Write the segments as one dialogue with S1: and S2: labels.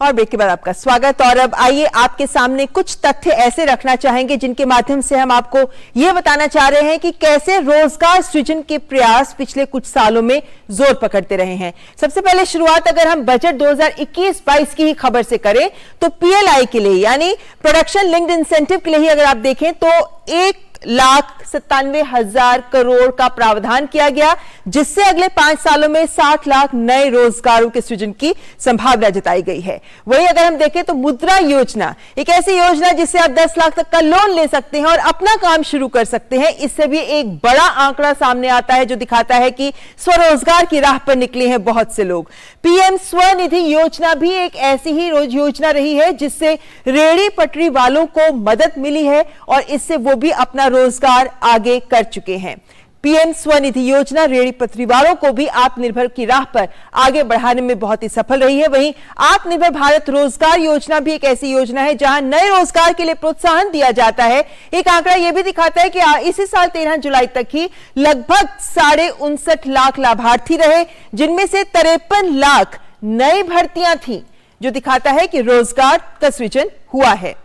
S1: और ब्रेक के बाद आपका स्वागत। और अब आइए आपके सामने कुछ तथ्य ऐसे रखना चाहेंगे जिनके माध्यम से हम आपको ये बताना चाह रहे हैं कि कैसे रोजगार सृजन के प्रयास पिछले कुछ सालों में जोर पकड़ते रहे हैं। सबसे पहले शुरुआत अगर हम बजट 2021-22 की ही खबर से करें तो पीएलआई के लिए यानी प्रोडक्शन लिंक्ड इंसेंटिव के लिए ही अगर आप देखें तो 1,97,000 करोड़ का प्रावधान किया गया, जिससे अगले 5 सालों में 60 लाख नए रोजगारों के सृजन की संभावना जताई गई है। वहीं अगर हम देखें तो मुद्रा योजना एक ऐसी योजना जिससे आप 10 लाख तक का लोन ले सकते हैं और अपना काम शुरू कर सकते हैं। इससे भी एक बड़ा आंकड़ा सामने आता है जो दिखाता है कि स्वरोजगार की राह पर निकले हैं बहुत से लोग। पीएम स्वनिधि योजना भी एक ऐसी ही योजना रही है जिससे रेहड़ी पटरी वालों को मदद मिली है और इससे वो भी अपना रोजगार आगे कर चुके हैं। पीएम स्वनिधि योजना रेहड़ी पटरी वालों को भी आत्मनिर्भर की राह पर आगे बढ़ाने में बहुत ही सफल रही है। वहीं आत्मनिर्भर भारत रोजगार योजना भी एक ऐसी योजना है जहां नए रोजगार के लिए प्रोत्साहन दिया जाता है। एक आंकड़ा यह भी दिखाता है कि इसी साल 13 जुलाई तक ही लगभग 59.5 लाख लाभार्थी रहे, जिनमें से 53 लाख नई भर्तियां थी, जो दिखाता है कि रोजगार का सृजन हुआ है।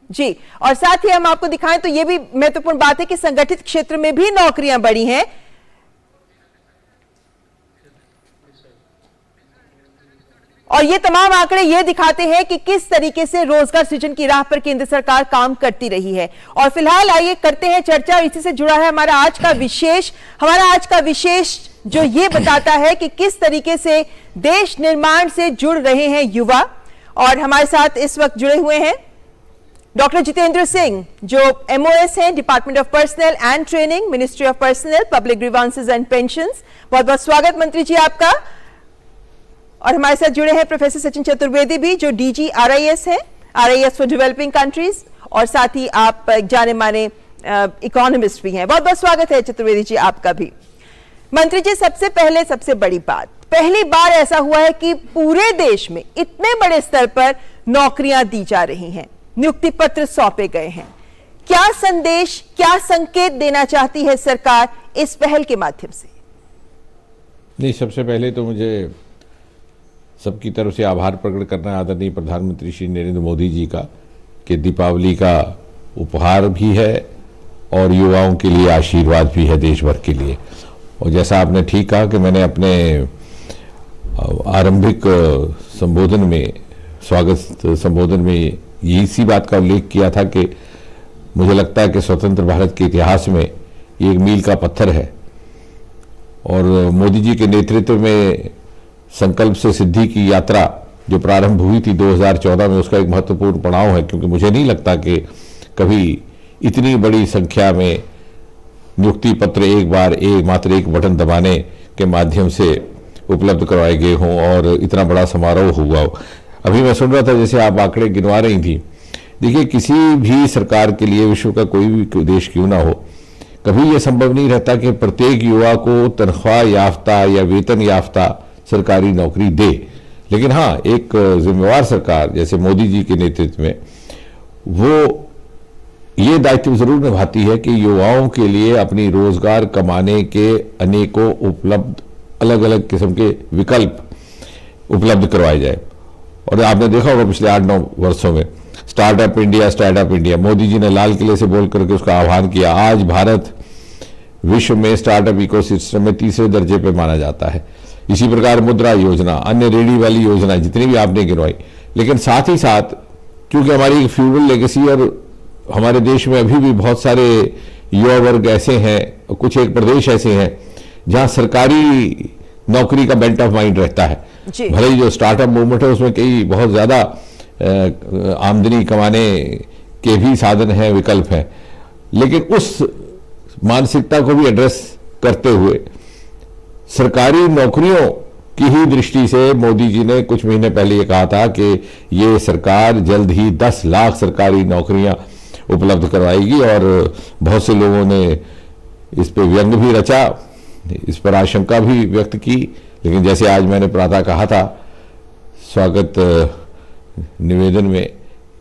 S1: जी, और साथ ही हम आपको दिखाएं तो यह भी महत्वपूर्ण बात है कि संगठित क्षेत्र में भी नौकरियां बढ़ी हैं। और ये तमाम आंकड़े ये दिखाते हैं कि किस तरीके से रोजगार सृजन की राह पर केंद्र सरकार काम करती रही है। और फिलहाल आइए करते हैं चर्चा, और इसी से जुड़ा है हमारा आज का विशेष जो ये बताता है कि किस तरीके से देश निर्माण से जुड़ रहे हैं युवा। और हमारे साथ इस वक्त जुड़े हुए हैं डॉक्टर जितेंद्र सिंह, जो एमओएस हैं, department of personal and training, ministry of personal, public grievances and pensions. बहुत बहुत स्वागत मंत्री जी आपका। और हमारे साथ जुड़े हैं प्रोफेसर सचिन चतुर्वेदी भी, जो डीजी आरआईएस है, आरआईएस फॉर डेवलपिंग कंट्रीज, और साथ ही आप जाने माने इकोनॉमिस्ट भी हैं। बहुत बहुत स्वागत है चतुर्वेदी जी आपका भी। मंत्री जी, सबसे पहले सबसे बड़ी बात, पहली बार ऐसा हुआ है कि पूरे देश में इतने बड़े स्तर पर नौकरियां दी जा रही हैं, नियुक्ति पत्र सौंपे गए हैं। क्या संदेश, क्या संकेत देना चाहती है सरकार इस पहल के माध्यम से?
S2: नहीं, सबसे पहले तो मुझे सबकी तरफ से आभार प्रकट करना है आदरणीय प्रधानमंत्री श्री नरेंद्र मोदी जी का, कि दीपावली का उपहार भी है और युवाओं के लिए आशीर्वाद भी है देश भर के लिए। और जैसा आपने ठीक कहा कि मैंने अपने आरंभिक संबोधन में, स्वागत संबोधन में इसी बात का उल्लेख किया था कि मुझे लगता है कि स्वतंत्र भारत के इतिहास में ये एक मील का पत्थर है। और मोदी जी के नेतृत्व में संकल्प से सिद्धि की यात्रा जो प्रारंभ हुई थी 2014 में, उसका एक महत्वपूर्ण पड़ाव है, क्योंकि मुझे नहीं लगता कि कभी इतनी बड़ी संख्या में नियुक्ति पत्र मात्र एक बटन दबाने के माध्यम से उपलब्ध करवाए गए हों और इतना बड़ा समारोह हुआ हो। अभी मैं सुन रहा था, जैसे आप आंकड़े गिनवा रही थी, देखिए किसी भी सरकार के लिए, विश्व का कोई भी देश क्यों ना हो, कभी यह संभव नहीं रहता कि प्रत्येक युवा को तनख्वाह याफ्ता या वेतन याफ्ता सरकारी नौकरी दे। लेकिन हाँ, एक जिम्मेवार सरकार जैसे मोदी जी के नेतृत्व में वो ये दायित्व जरूर निभाती है कि युवाओं के लिए अपनी रोजगार कमाने के अनेकों उपलब्ध अलग अलग किस्म के विकल्प उपलब्ध करवाए जाए। और आपने देखा होगा पिछले 8-9 वर्षों में स्टार्टअप इंडिया, मोदी जी ने लाल किले से बोल करके उसका आह्वान किया। आज भारत विश्व में स्टार्टअप इकोसिस्टम में 3रे दर्जे पे माना जाता है। इसी प्रकार मुद्रा योजना, अन्य रेडी वाली योजना जितनी भी आपने गिनवाई। लेकिन साथ ही साथ क्योंकि हमारी एक फ्यूडल लेगेसी और हमारे देश में अभी भी बहुत सारे युवा वर्ग ऐसे हैं, कुछ एक प्रदेश ऐसे हैं जहां सरकारी नौकरी का बेंट ऑफ माइंड रहता है। भले ही जो स्टार्टअप मूवमेंट है उसमें कई बहुत ज्यादा आमदनी कमाने के भी साधन हैं, विकल्प हैं, लेकिन उस मानसिकता को भी एड्रेस करते हुए सरकारी नौकरियों की ही दृष्टि से मोदी जी ने कुछ महीने पहले ये कहा था कि ये सरकार जल्द ही 10 लाख सरकारी नौकरियां उपलब्ध करवाएगी। और बहुत से लोगों ने इस पे व्यंग भी रचा, इस पर आशंका भी व्यक्त की। लेकिन जैसे आज मैंने प्रातः कहा था स्वागत निवेदन में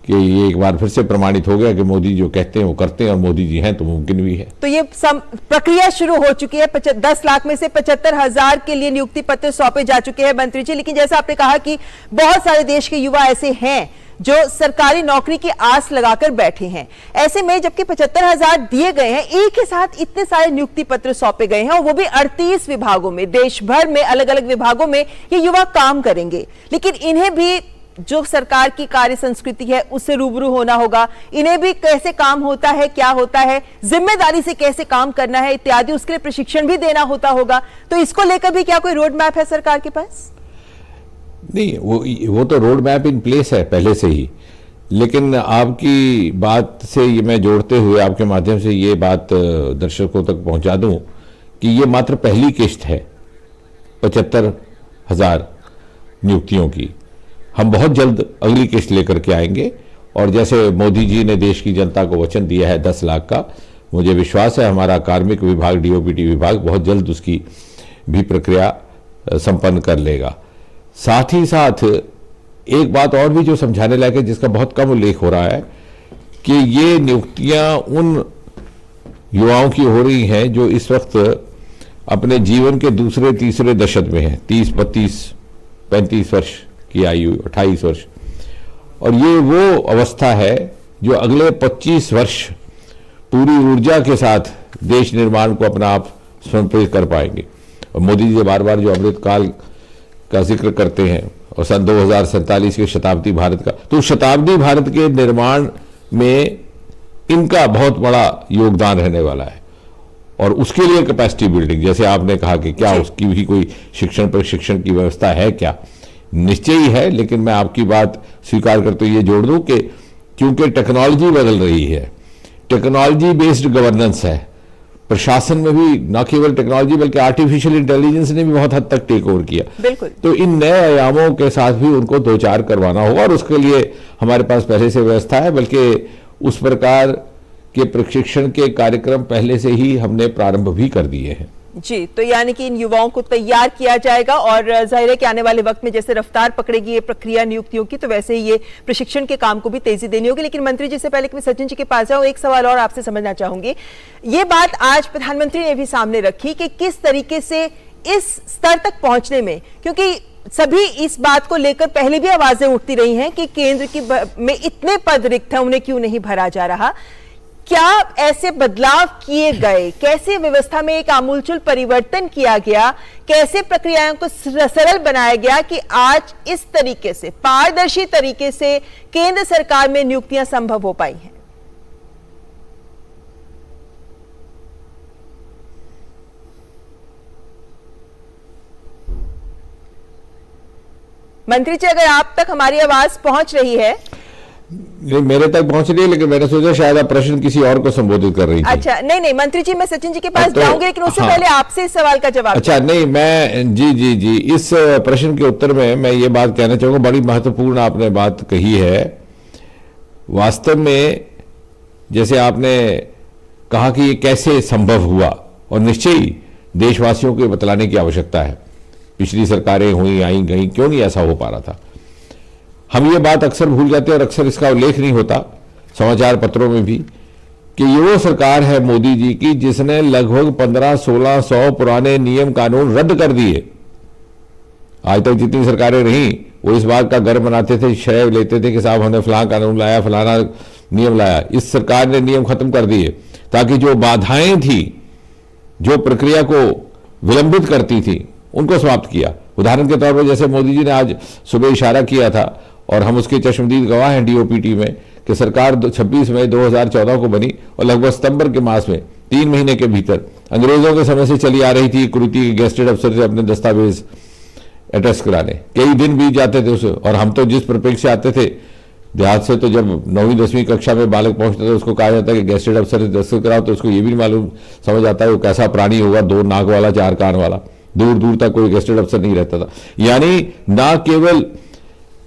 S2: कि ये एक बार फिर से प्रमाणित हो गया कि मोदी जो कहते हैं वो करते हैं, और मोदी जी हैं तो मुमकिन भी है।
S1: तो ये प्रक्रिया शुरू हो चुकी है। 10 लाख में से 75,000 के लिए नियुक्ति पत्र सौंपे जा चुके हैं मंत्री जी। लेकिन जैसा आपने कहा कि बहुत सारे देश के युवा ऐसे हैं जो सरकारी नौकरी की आस लगाकर बैठे हैं। ऐसे में जबकि 75,000 दिए गए हैं, एक ही साथ इतने सारे नियुक्ति पत्र सौंपे गए हैं, और वो भी 38 विभागों में, देश भर में अलग अलग विभागों में ये युवा काम करेंगे। लेकिन इन्हें भी जो सरकार की कार्य संस्कृति है उससे रूबरू होना होगा। इन्हें भी कैसे काम होता है, क्या होता है, जिम्मेदारी से कैसे काम करना है इत्यादि, उसके लिए प्रशिक्षण भी देना होता होगा। तो इसको लेकर भी क्या कोई रोड मैप है सरकार के पास?
S2: नहीं, वो तो रोड मैप इन प्लेस है पहले से ही। लेकिन आपकी बात से ये मैं जोड़ते हुए आपके माध्यम से ये बात दर्शकों तक पहुंचा दूं कि ये मात्र पहली किस्त है 75,000 नियुक्तियों की। हम बहुत जल्द अगली किस्त लेकर के आएंगे, और जैसे मोदी जी ने देश की जनता को वचन दिया है 10 लाख का, मुझे विश्वास है हमारा कार्मिक विभाग, डीओपीटी विभाग बहुत जल्द उसकी भी प्रक्रिया संपन्न कर लेगा। साथ ही साथ एक बात और भी जो समझाने लायक है, जिसका बहुत कम उल्लेख हो रहा है, कि ये नियुक्तियां उन युवाओं की हो रही हैं जो इस वक्त अपने जीवन के दूसरे तीसरे दशक में हैं, 30, 32, 35 वर्ष की आयु, 28 वर्ष। और ये वो अवस्था है जो अगले 25 वर्ष पूरी ऊर्जा के साथ देश निर्माण को अपना आप समर्पित कर पाएंगे। और मोदी जी बार बार जो अमृतकाल का जिक्र करते हैं, और सन 2047 के शताब्दी भारत का, तो शताब्दी भारत के निर्माण में इनका बहुत बड़ा योगदान रहने वाला है। और उसके लिए कैपेसिटी बिल्डिंग, जैसे आपने कहा कि क्या उसकी भी कोई शिक्षण प्रशिक्षण की व्यवस्था है क्या, निश्चय ही है। लेकिन मैं आपकी बात स्वीकार करते हुए ये जोड़ दूं कि क्योंकि टेक्नोलॉजी बदल रही है, टेक्नोलॉजी बेस्ड गवर्नेंस है, प्रशासन में भी न केवल टेक्नोलॉजी बल्कि आर्टिफिशियल इंटेलिजेंस ने भी बहुत हद तक टेक ओवर किया।
S1: बिल्कुल।
S2: तो इन नए आयामों के साथ भी उनको दो चार करवाना होगा, और उसके लिए हमारे पास पहले से व्यवस्था है, बल्कि उस प्रकार के प्रशिक्षण के कार्यक्रम पहले से ही हमने प्रारंभ भी कर दिए हैं।
S1: जी, तो यानी कि इन युवाओं को तैयार किया जाएगा, और जाहिर है कि आने वाले वक्त में जैसे रफ्तार पकड़ेगी ये प्रक्रिया नियुक्तियों की, तो वैसे ही ये प्रशिक्षण के काम को भी तेजी देनी होगी। लेकिन मंत्री जी से पहले कि मैं सचिन जी के पास जाऊं, एक सवाल और आपसे समझना चाहूंगी। ये बात आज प्रधानमंत्री ने भी सामने रखी कि किस तरीके से इस स्तर तक पहुंचने में, क्योंकि सभी इस बात को लेकर पहले भी आवाजें उठती रही हैं कि केंद्र की में इतने पद रिक्त हैं, उन्हें क्यों नहीं भरा जा रहा। क्या ऐसे बदलाव किए गए, कैसे व्यवस्था में एक आमूलचूल परिवर्तन किया गया, कैसे प्रक्रियाओं को सरल बनाया गया कि आज इस तरीके से पारदर्शी तरीके से केंद्र सरकार में नियुक्तियां संभव हो पाई हैं? मंत्री जी, अगर आप तक हमारी आवाज पहुंच रही है?
S2: नहीं, मेरे तक पहुंच रही है, लेकिन मैंने सोचा शायद आप प्रश्न किसी और को संबोधित कर रही थी।
S1: अच्छा, नहीं मंत्री जी, मैं सचिन जी के पास जाऊंगी, लेकिन उससे पहले आपसे इस सवाल का जवाब।
S2: अच्छा, नहीं, मैं जी इस प्रश्न के उत्तर में मैं ये बात कहना चाहूंगा, बड़ी महत्वपूर्ण आपने बात कही है। वास्तव में जैसे आपने कहा कि ये कैसे संभव हुआ, और निश्चय ही देशवासियों को बतलाने की आवश्यकता है। पिछली सरकारें हुई, आई गई, क्यों नहीं ऐसा हो पा रहा था। हम ये बात अक्सर भूल जाते हैं, और अक्सर इसका उल्लेख नहीं होता समाचार पत्रों में भी, कि ये वो सरकार है मोदी जी की जिसने लगभग 1500-1600 पुराने नियम कानून रद्द कर दिए। आज तक जितनी सरकारें रहीं वो इस बात का गर्व मनाते थे, श्रेय लेते थे कि साहब हमने फलाना कानून लाया, फलाना नियम लाया। इस सरकार ने नियम खत्म कर दिए, ताकि जो बाधाएं थी, जो प्रक्रिया को विलंबित करती थी, उनको समाप्त किया। उदाहरण के तौर पर जैसे मोदी जी ने आज सुबह इशारा किया था, और हम उसके चश्मदीद गवाह हैं डीओपीटी में, कि सरकार 26 मई 2014 को बनी, और लगभग सितंबर के मास में 3 महीने के भीतर अंग्रेजों के समय से चली आ रही थी कुरीति के गेस्टेड अफसर से अपने दस्तावेज अटैच कराने। कई दिन बीत जाते थे उसे, और हम तो जिस परिप्रेक्ष्य से आते थे देहात से, तो जब 9वीं 10वीं कक्षा में बालक पहुंचता था उसको कहा जाता है कि गेस्टेड अफसर से दस्तखत कराओ, तो उसको ये भी नहीं मालूम समझ आता है वो कैसा प्राणी होगा, 2 नाक वाला 4 कान वाला। दूर दूर तक कोई गेस्टेड अफसर नहीं रहता था। यानी ना केवल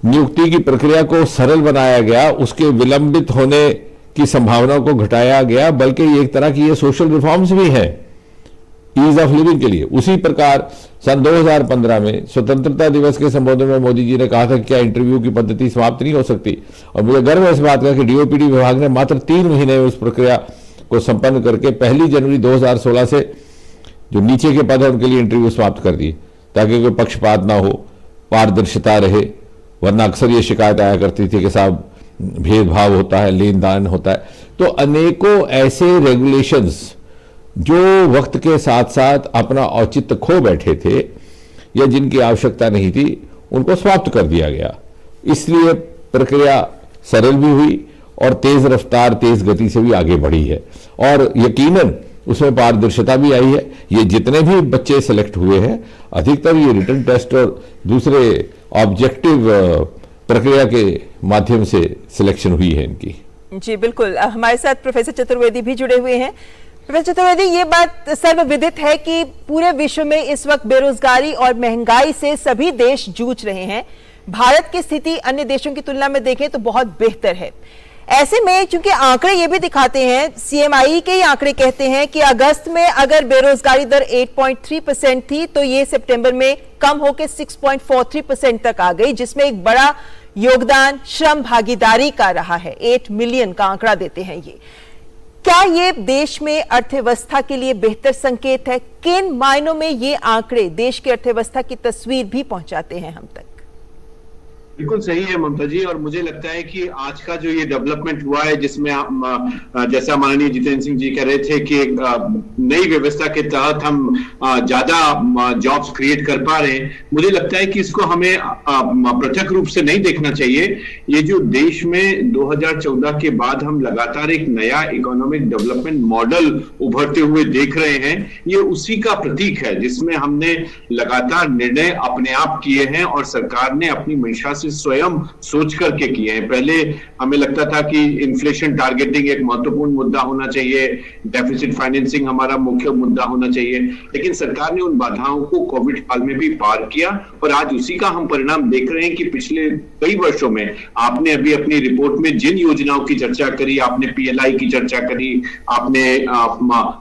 S2: नियुक्ति की प्रक्रिया को सरल बनाया गया, उसके विलंबित होने की संभावना को घटाया गया, बल्कि एक तरह की ये सोशल रिफॉर्म्स भी है ईज ऑफ लिविंग के लिए। उसी प्रकार सन 2015 में स्वतंत्रता दिवस के संबोधन में मोदी जी ने कहा था कि क्या इंटरव्यू की पद्धति समाप्त नहीं हो सकती, और मुझे गर्व है इस बात का कि डीओपीटी विभाग ने मात्र 3 महीने में उस प्रक्रिया को संपन्न करके 1 जनवरी 2016 से जो नीचे के पद है उनके लिए इंटरव्यू समाप्त कर दिए, ताकि कोई पक्षपात ना हो, पारदर्शिता रहे। वरना अक्सर ये शिकायत आया करती थी कि साहब भेदभाव होता है, लेन देन होता है। तो अनेकों ऐसे रेगुलेशंस जो वक्त के साथ साथ अपना औचित्य खो बैठे थे या जिनकी आवश्यकता नहीं थी, उनको समाप्त कर दिया गया। इसलिए प्रक्रिया सरल भी हुई और तेज रफ्तार, तेज गति से भी आगे बढ़ी है, और यकीनन उसमें पारदर्शिता भी आई है। ये जितने भी बच्चे सेलेक्ट हुए हैं, अधिकतर ये रिटन टेस्ट और दूसरे ऑब्जेक्टिव प्रक्रिया के माध्यम से सिलेक्शन हुई है इनकी।
S1: जी बिल्कुल, हमारे साथ प्रोफेसर चतुर्वेदी भी जुड़े हुए हैं। प्रोफेसर चतुर्वेदी, ये बात सर्वविदित है कि पूरे विश्व में इस वक्त बेरोजगारी और महंगाई से सभी देश जूझ रहे हैं। भारत की स्थिति अन्य देशों की तुलना में देखें तो बहुत बेहतर है। ऐसे में चूंकि आंकड़े ये भी दिखाते हैं, सीएमआई के ही आंकड़े कहते हैं कि अगस्त में अगर बेरोजगारी दर 8.3% थी तो ये सितंबर में कम होकर 6.43% तक आ गई, जिसमें एक बड़ा योगदान श्रम भागीदारी का रहा है। 8 मिलियन का आंकड़ा देते हैं ये। क्या ये देश में अर्थव्यवस्था के लिए बेहतर संकेत है? किन मायनों में ये आंकड़े देश की अर्थव्यवस्था की तस्वीर भी पहुंचाते हैं हम तक?
S3: बिल्कुल सही है ममता जी, और मुझे लगता है कि आज का जो ये डेवलपमेंट हुआ है, जिसमें जैसा माननीय जितेंद्र सिंह जी कह रहे थे कि नई व्यवस्था के तहत हम ज्यादा जॉब्स क्रिएट कर पा रहे हैं, मुझे लगता है कि इसको हमें पृथक रूप से नहीं देखना चाहिए। ये जो देश में 2014 के बाद हम लगातार एक नया इकोनॉमिक डेवलपमेंट मॉडल उभरते हुए देख रहे हैं, ये उसी का प्रतीक है, जिसमें हमने लगातार निर्णय अपने आप किए हैं और सरकार ने अपनी मंशा से स्वयं सोच करके किए हैं। पहले हमें लगता था कि इन्फ्लेशन टारगेटिंग एक महत्वपूर्ण मुद्दा होना चाहिए, डेफिसिट फाइनेंसिंग हमारा मुख्य मुद्दा होना चाहिए, लेकिन सरकार ने उन बाधाओं को कोविड काल में भी पार किया और आज उसी का हम परिणाम देख रहे हैं कि पिछले कई वर्षों में आपने अभी अपनी रिपोर्ट में जिन योजनाओं की चर्चा करी, आपने पीएलआई की चर्चा करी, आपने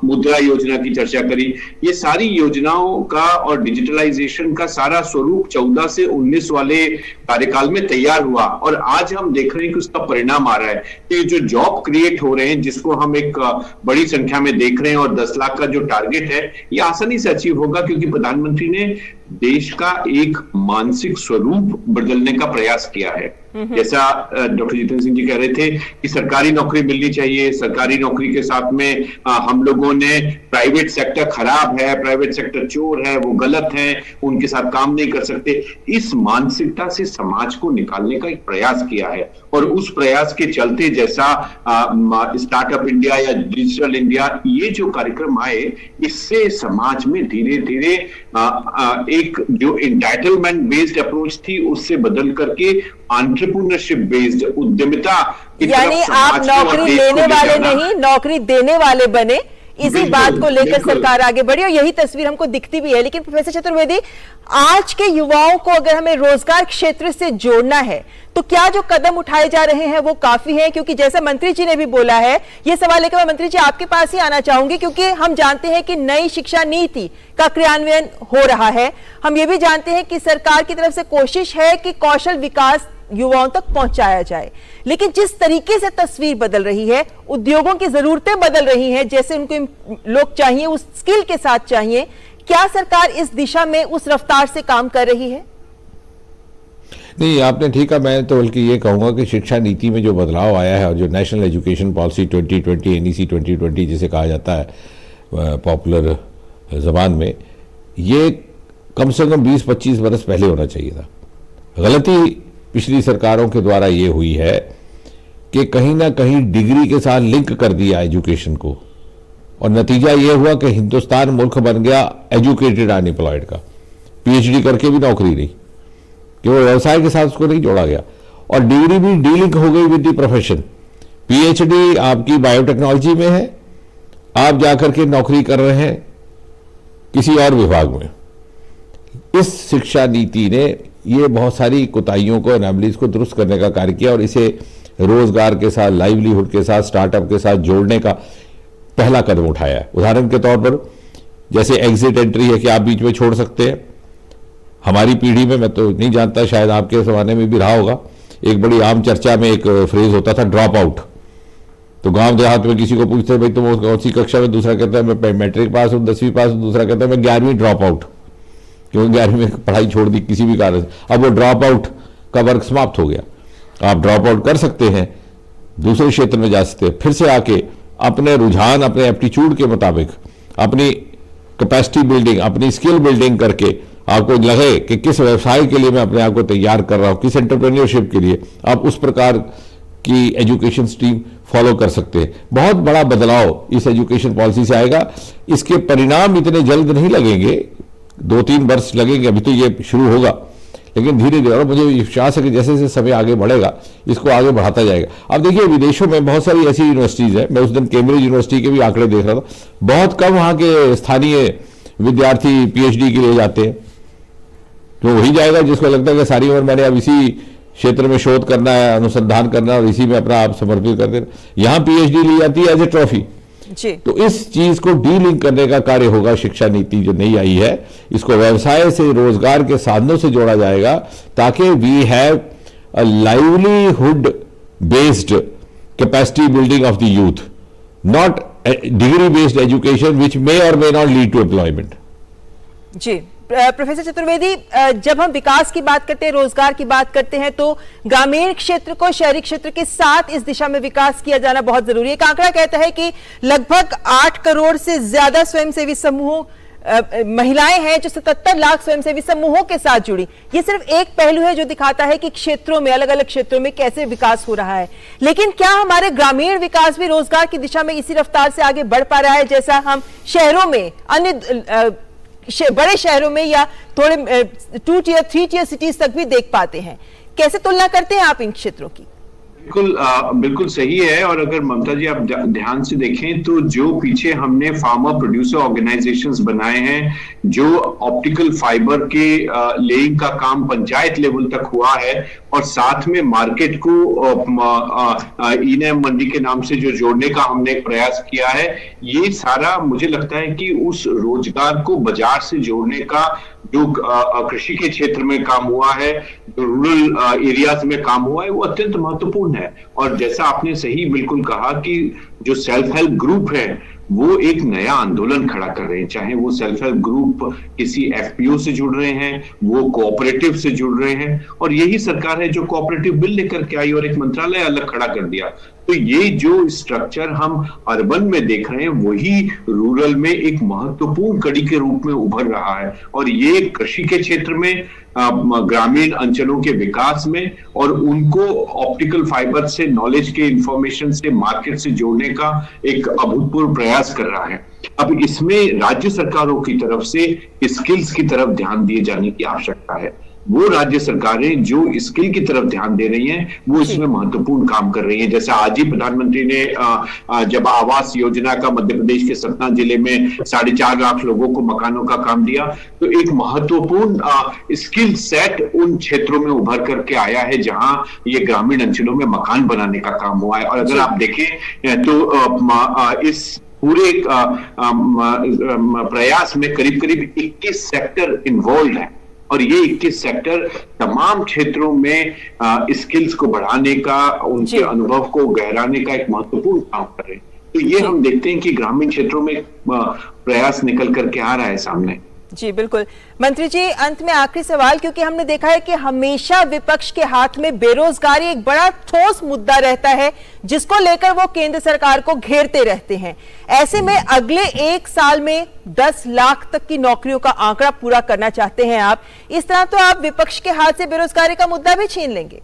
S3: मुद्रा योजना की चर्चा करी, ये सारी योजनाओं का और डिजिटलाइजेशन का सारा स्वरूप 14 से 19 वाले कार्यकाल में तैयार हुआ और आज हम देख रहे हैं कि उसका परिणाम आ रहा है कि जो जॉब क्रिएट हो रहे हैं, जिसको हम एक बड़ी संख्या में देख रहे हैं, और 10 लाख का जो टारगेट है ये आसानी से अचीव होगा, क्योंकि प्रधानमंत्री ने देश का एक मानसिक स्वरूप बदलने का प्रयास किया है। जैसा डॉक्टर जितेंद्र सिंह जी कह रहे थे कि सरकारी नौकरी मिलनी चाहिए, सरकारी नौकरी के साथ में हम लोगों ने प्राइवेट सेक्टर खराब है, प्राइवेट सेक्टर चोर है, वो गलत है, उनके साथ काम नहीं कर सकते, इस मानसिकता से समाज को निकालने का एक प्रयास किया है। और उस प्रयास के चलते जैसा स्टार्टअप इंडिया या डिजिटल इंडिया, ये जो कार्यक्रम आए, इससे समाज में धीरे धीरे एक जो एंटाइटलमेंट बेस्ड अप्रोच थी उससे बदल करके एंटरप्रेन्योरशिप बेस्ड उद्यमिता,
S1: यानी आप नौकरी लेने वाले नहीं, नौकरी देने वाले बने, इसी बात को लेकर सरकार आगे बढ़ी और यही तस्वीर हमको दिखती भी है। लेकिन प्रोफेसर चतुर्वेदी, आज के युवाओं को अगर हमें रोजगार क्षेत्र से जोड़ना है तो क्या जो कदम उठाए जा रहे हैं वो काफी है? क्योंकि जैसा मंत्री जी ने भी बोला है, ये सवाल लेकर मैं मंत्री जी आपके पास ही आना चाहूंगी, क्योंकि हम जानते हैं कि नई शिक्षा नीति का क्रियान्वयन हो रहा है। हम ये भी जानते हैं कि सरकार की तरफ से कोशिश है कि कौशल विकास युवाओं तक पहुंचाया जाए, लेकिन जिस तरीके से तस्वीर बदल रही है, उद्योगों की जरूरतें बदल रही हैं, जैसे उनको लोग चाहिए उस स्किल के साथ चाहिए, क्या सरकार इस दिशा में उस रफ्तार से काम कर रही है?
S2: नहीं, आपने ठीक कहा। मैं तो बल्कि ये कहूँगा कि शिक्षा नीति में जो बदलाव आया है और जो नेशनल एजुकेशन पॉलिसी 2020 NEC 2020 जिसे कहा जाता है पॉपुलर जबान में, ये कम से कम 20-25 बरस पहले होना चाहिए था। गलती पिछली सरकारों के द्वारा ये हुई है कि कहीं ना कहीं डिग्री के साथ लिंक कर दिया एजुकेशन को, और नतीजा ये हुआ कि हिंदुस्तान मुल्क बन गया एजुकेटेड अनएम्प्लॉयड का। PhD करके भी नौकरी नहीं, केवल व्यवसाय के साथ उसको नहीं जोड़ा गया, और डिग्री भी डीलिंक हो गई विद द प्रोफेशन। PhD आपकी बायोटेक्नोलॉजी में है, आप जाकर के नौकरी कर रहे हैं किसी और विभाग में। इस शिक्षा नीति ने ये बहुत सारी कुताहियों को, एनामलीज को दुरुस्त करने का कार्य किया और इसे रोजगार के साथ, लाइवलीहुड के साथ, स्टार्टअप के साथ जोड़ने का पहला कदम उठाया है। उदाहरण के तौर पर जैसे एग्जिट एंट्री है कि आप बीच में छोड़ सकते हैं। हमारी पीढ़ी में, मैं तो नहीं जानता, शायद आपके जमाने में भी रहा होगा, एक बड़ी आम चर्चा में एक फ्रेज होता था ड्रॉप आउट। तो गांव देहात में किसी को पूछते भाई तुम कौन सी कक्षा में, दूसरा कहता है मैं मैट्रिक पास हूँ, 10वीं पास हूँ, दूसरा कहता है मैं 11वीं ड्रॉप आउट, क्योंकि 11वीं में पढ़ाई छोड़ दी किसी भी कारण से। अब वो ड्रॉप आउट का वर्ग समाप्त हो गया। आप ड्रॉप आउट कर सकते हैं, दूसरे क्षेत्र में जा सकते हैं, फिर से आके अपने रुझान, अपने एप्टीट्यूड के मुताबिक अपनी कैपेसिटी बिल्डिंग, अपनी स्किल बिल्डिंग करके आपको लगे कि किस व्यवसाय के लिए मैं अपने आप को तैयार कर रहा हूं, किस एंटरप्रेन्योरशिप के लिए, आप उस प्रकार की एजुकेशन स्ट्रीम फॉलो कर सकते हैं। बहुत बड़ा बदलाव इस एजुकेशन पॉलिसी से आएगा। इसके परिणाम इतने जल्द नहीं लगेंगे, 2-3 वर्ष लगेंगे, अभी तो ये शुरू होगा, लेकिन धीरे धीरे, और मुझे विश्वास है कि जैसे जैसे समय आगे बढ़ेगा इसको आगे बढ़ाता जाएगा। अब देखिए विदेशों में बहुत सारी ऐसी यूनिवर्सिटीज हैं, मैं उस दिन कैम्ब्रिज यूनिवर्सिटी के भी आंकड़े देख रहा था, बहुत कम वहां के स्थानीय विद्यार्थी पीएचडी के लिए जाते हैं। तो वही जाएगा जिसको लगता है कि सारी उम्र मैंने अब इसी क्षेत्र में शोध करना है, अनुसंधान करना है और इसी में अपना आप समर्पित कर देना। यहां पीएचडी ली जाती है एज ए ट्रॉफी।
S1: जी।
S2: तो इस चीज को डीलिंक करने का कार्य होगा। शिक्षा नीति जो नई आई है, इसको व्यवसाय से, रोजगार के साधनों से जोड़ा जाएगा, ताकि we have a livelihood based capacity building of the youth, not degree based education which may और may not lead to employment.
S1: जी प्रोफेसर चतुर्वेदी, जब हम विकास की बात करते हैं, रोजगार की बात करते हैं, तो ग्रामीण क्षेत्र को शहरी क्षेत्र के साथ इस दिशा में विकास किया जाना बहुत जरूरी है। एक आंकड़ा कहता है कि लगभग 8 करोड़ से ज्यादा स्वयंसेवी समूह महिलाएं हैं जो 77 लाख स्वयंसेवी समूहों के साथ जुड़ी। ये सिर्फ एक पहलू है जो दिखाता है कि क्षेत्रों में, अलग अलग क्षेत्रों में कैसे विकास हो रहा है। लेकिन क्या हमारे ग्रामीण विकास भी रोजगार की दिशा में इसी रफ्तार से आगे बढ़ पा रहा है जैसा हम शहरों में, अन्य बड़े शहरों में या थोड़े 2 टियर 3 टियर सिटीज तक भी देख पाते हैं? कैसे तुलना करते हैं आप इन क्षेत्रों की?
S3: बिल्कुल सही है। और अगर ममता जी आप ध्यान से देखें तो जो पीछे हमने फार्मर प्रोड्यूसर ऑर्गेनाइजेशंस बनाए हैं, जो ऑप्टिकल फाइबर के लेइंग का काम पंचायत लेवल तक हुआ है, और साथ में मार्केट को ई-नैम मंडी के नाम से जो जोड़ने का हमने प्रयास किया है, ये सारा मुझे लगता है कि उस रोजगार को बाजार से जोड़ने का जो कृषि के क्षेत्र में काम हुआ है, जो रूरल एरियाज में काम हुआ है, वो अत्यंत महत्वपूर्ण है। और जैसा आपने सही बिल्कुल कहा कि जो सेल्फ हेल्प ग्रुप है वो एक नया आंदोलन खड़ा कर रहे हैं, चाहे वो सेल्फ हेल्प ग्रुप किसी एफपीओ से जुड़ रहे हैं, वो कोऑपरेटिव से जुड़ रहे हैं, और यही सरकार है जो कोऑपरेटिव बिल लेकर के आई और एक मंत्रालय अलग खड़ा कर दिया। तो ये जो स्ट्रक्चर हम अर्बन में देख रहे हैं वही रूरल में एक महत्वपूर्ण कड़ी के रूप में उभर रहा है, और ये कृषि के क्षेत्र में, ग्रामीण अंचलों के विकास में, और उनको ऑप्टिकल फाइबर से, नॉलेज के इंफॉर्मेशन से, मार्केट से जोड़ने का एक अभूतपूर्व प्रयास कर रहा है। अब इसमें राज्य सरकारों की तरफ से स्किल्स की तरफ ध्यान दिए जाने की आवश्यकता है। वो राज्य सरकारें जो स्किल की तरफ ध्यान दे रही हैं वो इसमें महत्वपूर्ण काम कर रही हैं। जैसे आज ही प्रधानमंत्री ने जब आवास योजना का मध्य प्रदेश के सतना जिले में 4.5 लाख लोगों को मकानों का काम दिया, तो एक महत्वपूर्ण स्किल सेट उन क्षेत्रों में उभर करके आया है जहां ये ग्रामीण अंचलों में मकान बनाने का काम हुआ है। और अगर आप देखें तो इस पूरे प्रयास में करीब करीब 21 सेक्टर इन्वॉल्व है, और ये 21 सेक्टर तमाम क्षेत्रों में स्किल्स को बढ़ाने का, उनके अनुभव को गहराने का एक महत्वपूर्ण काम कर रहे हैं। तो ये हम देखते हैं कि ग्रामीण क्षेत्रों में प्रयास निकल करके आ रहा है सामने।
S1: जी बिल्कुल। मंत्री जी, अंत में आखिरी सवाल, क्योंकि हमने देखा है कि हमेशा विपक्ष के हाथ में बेरोजगारी एक बड़ा ठोस मुद्दा रहता है जिसको लेकर वो केंद्र सरकार को घेरते रहते हैं। ऐसे में अगले 1 साल में 10 लाख तक की नौकरियों का आंकड़ा पूरा करना चाहते हैं आप, इस तरह तो आप विपक्ष के हाथ से बेरोजगारी का मुद्दा भी छीन लेंगे।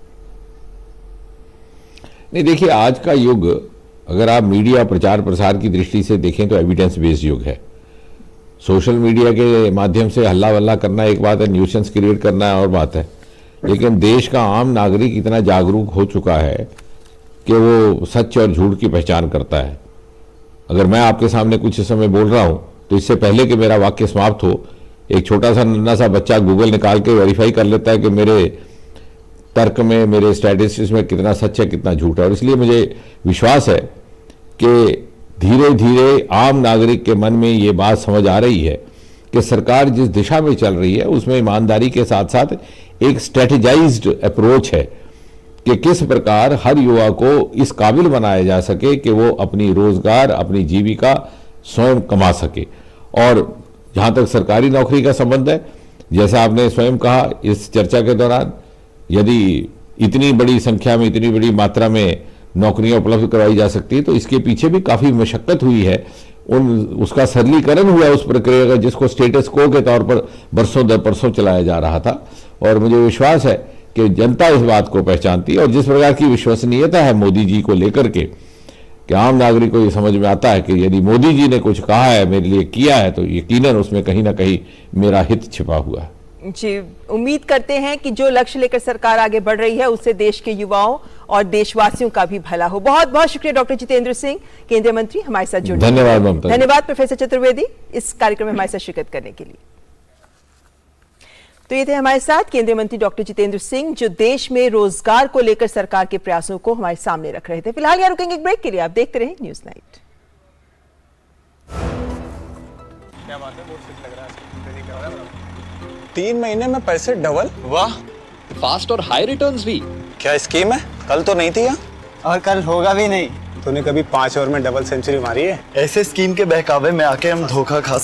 S2: नहीं, देखिए आज का युग अगर आप मीडिया प्रचार प्रसार की दृष्टि से देखें तो एविडेंस बेस्ड युग है। सोशल मीडिया के माध्यम से हल्ला वल्ला करना एक बात है, न्यूसेंस क्रिएट करना और बात है, लेकिन देश का आम नागरिक इतना जागरूक हो चुका है कि वो सच और झूठ की पहचान करता है। अगर मैं आपके सामने कुछ इस समय बोल रहा हूं तो इससे पहले कि मेरा वाक्य समाप्त हो, एक छोटा सा नन्हा सा बच्चा गूगल निकाल के वेरीफाई कर लेता है कि मेरे तर्क में, मेरे स्टैटिस्टिक्स में कितना सच है कितना झूठ है। और इसलिए मुझे विश्वास है कि धीरे धीरे आम नागरिक के मन में ये बात समझ आ रही है कि सरकार जिस दिशा में चल रही है उसमें ईमानदारी के साथ साथ एक स्ट्रेटेजाइज्ड अप्रोच है कि किस प्रकार हर युवा को इस काबिल बनाया जा सके कि वो अपनी रोजगार, अपनी जीविका स्वयं कमा सके। और जहां तक सरकारी नौकरी का संबंध है, जैसा आपने स्वयं कहा इस चर्चा के दौरान, यदि इतनी बड़ी संख्या में, इतनी बड़ी मात्रा में नौकरियां उपलब्ध करवाई जा सकती है तो इसके पीछे भी काफी मशक्कत हुई है। उसका सरलीकरण हुआ उस प्रक्रिया का जिसको स्टेटस को के तौर पर बरसों दर बरसों चलाया जा रहा था। और मुझे विश्वास है कि जनता इस बात को पहचानती है और जिस प्रकार की विश्वसनीयता है मोदी जी को लेकर के, कि आम नागरिक को ये समझ में आता है कि यदि मोदी जी ने कुछ कहा है, मेरे लिए किया है, तो यकीनन उसमें कहीं ना कहीं मेरा हित छिपा हुआ है।
S1: जी, उम्मीद करते हैं कि जो लक्ष्य लेकर सरकार आगे बढ़ रही है उससे देश के युवाओं और देशवासियों का भी भला हो। बहुत बहुत शुक्रिया डॉक्टर जितेंद्र सिंह, केंद्रीय मंत्री, हमारे साथ जुड़ने।
S2: धन्यवाद ममता। धन्यवाद
S1: प्रोफेसर चतुर्वेदी इस कार्यक्रम में हमारे साथ शिरकत करने के लिए। तो ये थे हमारे साथ केंद्रीय मंत्री डॉक्टर जितेंद्र सिंह, जो देश में रोजगार को लेकर सरकार के प्रयासों को हमारे सामने रख रहे थे। फिलहाल यहाँ रुकेंगे एक ब्रेक के लिए। आप देखते रहे न्यूज नाइट।
S4: क्या बात है, बहुत सही लग रहा है। 3 महीने में पैसे डबल,
S5: वाह, फास्ट और हाई रिटर्न्स भी।
S4: क्या स्कीम है? कल तो नहीं थी यहाँ।
S6: और कल होगा भी नहीं।
S4: तूने कभी 5 ओवर में डबल सेंचुरी मारी है?
S6: ऐसे स्कीम के बहकावे में आके हम धोखा खा